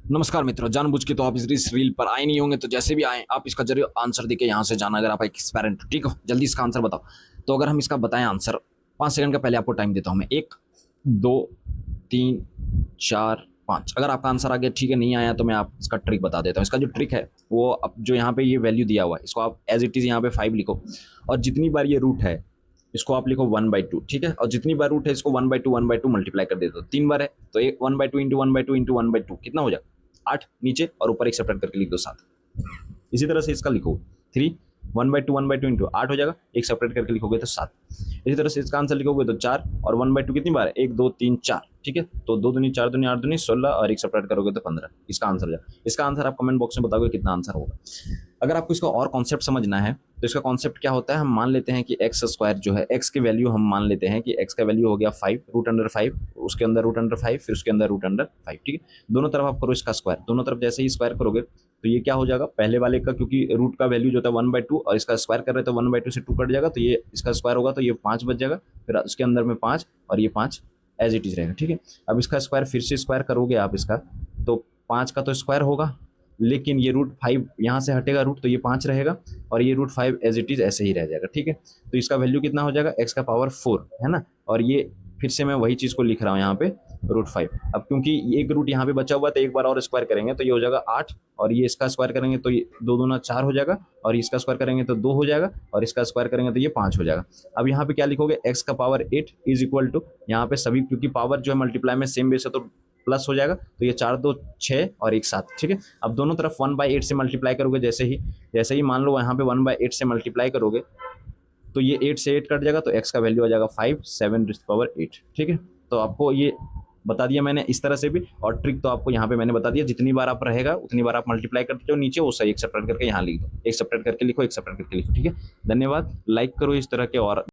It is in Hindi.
नमस्कार मित्रों, जानबूझ के तो आप इस रील पर आए नहीं होंगे, तो जैसे भी आए आप इसका जरूर आंसर देके यहाँ से जाना अगर आप एक एक्सपेरेंट। ठीक हो, जल्दी इसका आंसर बताओ। तो अगर हम इसका बताएं आंसर, 5 सेकंड का पहले आपको टाइम देता हूँ मैं। 1 2 3 4 5। अगर आपका आंसर आ गया ठीक है, नहीं आया तो मैं आप इसका ट्रिक बता देता हूँ। इसका जो ट्रिक है वो अब जो यहाँ पे ये वैल्यू दिया हुआ है इसको आप एज इट इज यहाँ पे 5 लिखो, और जितनी बार ये रूट है इसको आप लिखो 1/2। ठीक है, और जितनी बार रूट है इसको 1/2 मल्टीप्लाई कर देते हो। 3 बार है तो एक 1/2 इंटू 1/2 इंटू 1/2 कितना हो जाएगा? 8 नीचे, और ऊपर एक सेपरेट करके लिख दो 7। इसी तरह से इसका लिखो 3 1/2 इंटू 8 हो जाएगा, एक सेपरेट करके लिखोगे तो 7। इसी तरह से इसका आंसर लिखोगे तो 4, और 1/2 कितनी बार है? 1 2 3 4। ठीक है, तो 2 दूनी 4 दूनी 8 दूनी 16, और एक सेपरेट करोगे तो 15। इसका आंसर हो जाएगा। इसका आंसर आप कमेंट बॉक्स में बताओगे कितना आंसर होगा। अगर आपको इसका और कॉन्सेप्ट समझना है तो इसका कॉन्सेप्ट क्या होता है, हम मान लेते हैं कि एक्स स्क्वायर जो है, एक्स की वैल्यू हम मान लेते हैं कि एक्स का वैल्यू हो गया 5, रूट अंडर 5, उसके अंदर रूट अंडर 5, फिर उसके अंदर रूट अंडर 5। ठीक है, दोनों तरफ आप करो इसका स्क्वायर। दोनों तरफ जैसे ही स्क्वायर करोगे तो ये क्या हो जाएगा, पहले वाले का क्योंकि रूट का वैल्यू जो था 1/2 और इसका स्क्वायर कर रहे थे 1/2 से 2 कट जाएगा, तो ये इसका स्क्वायर होगा तो ये 5 बच जाएगा, फिर उसके अंदर में 5 और ये 5 एज इट इज रहेगा। ठीक है, अब इसका स्क्वायर फिर से स्क्वायर करोगे आप इसका, तो 5 का तो स्क्वायर होगा, लेकिन ये रूट 5 यहाँ से हटेगा रूट, तो ये 5 रहेगा, और ये रूट 5 एज इट इज ऐसे ही रह जाएगा। ठीक है, तो इसका वैल्यू कितना हो जाएगा, एक्स का पावर 4 है ना, और ये फिर से मैं वही चीज़ को लिख रहा हूँ यहाँ पे रूट 5। अब क्योंकि एक रूट यहाँ पे बचा हुआ है तो एक बार और स्क्वायर करेंगे तो ये हो जाएगा 8, और ये इसका स्क्वायर करेंगे तो ये 2 दूना 4 हो जाएगा, और इसका स्क्वायर करेंगे तो 2 हो जाएगा, और इसका स्क्वायर करेंगे तो ये 5 हो जाएगा। अब यहाँ पे क्या लिखोगे, एक्स का पावर 8 इज इक्वल टू, यहाँ पे सभी क्योंकि पावर जो है मल्टीप्लाई में सेम बेस है तो प्लस हो जाएगा, तो ये 4 2 6 और 1 7। ठीक है, अब दोनों तरफ 1/8 से मल्टीप्लाई करोगे, जैसे ही मान लो यहाँ पे 1/8 से मल्टीप्लाई करोगे तो ये 8 से 8 कट जाएगा, तो x का वैल्यू आ जाएगा 5 7 8। ठीक है, तो आपको ये बता दिया मैंने इस तरह से भी, और ट्रिक तो आपको यहाँ पे मैंने बता दिया। जितनी बार आप रहेगा उतनी बार आप मल्टीप्लाई करते जाओ नीचे, वो सही एक सेपरेट करके यहाँ लिख दो, एक सेपरेट करके लिखो, एक सेपरेट करके लिखो। ठीक है, धन्यवाद। लाइक करो इस तरह के और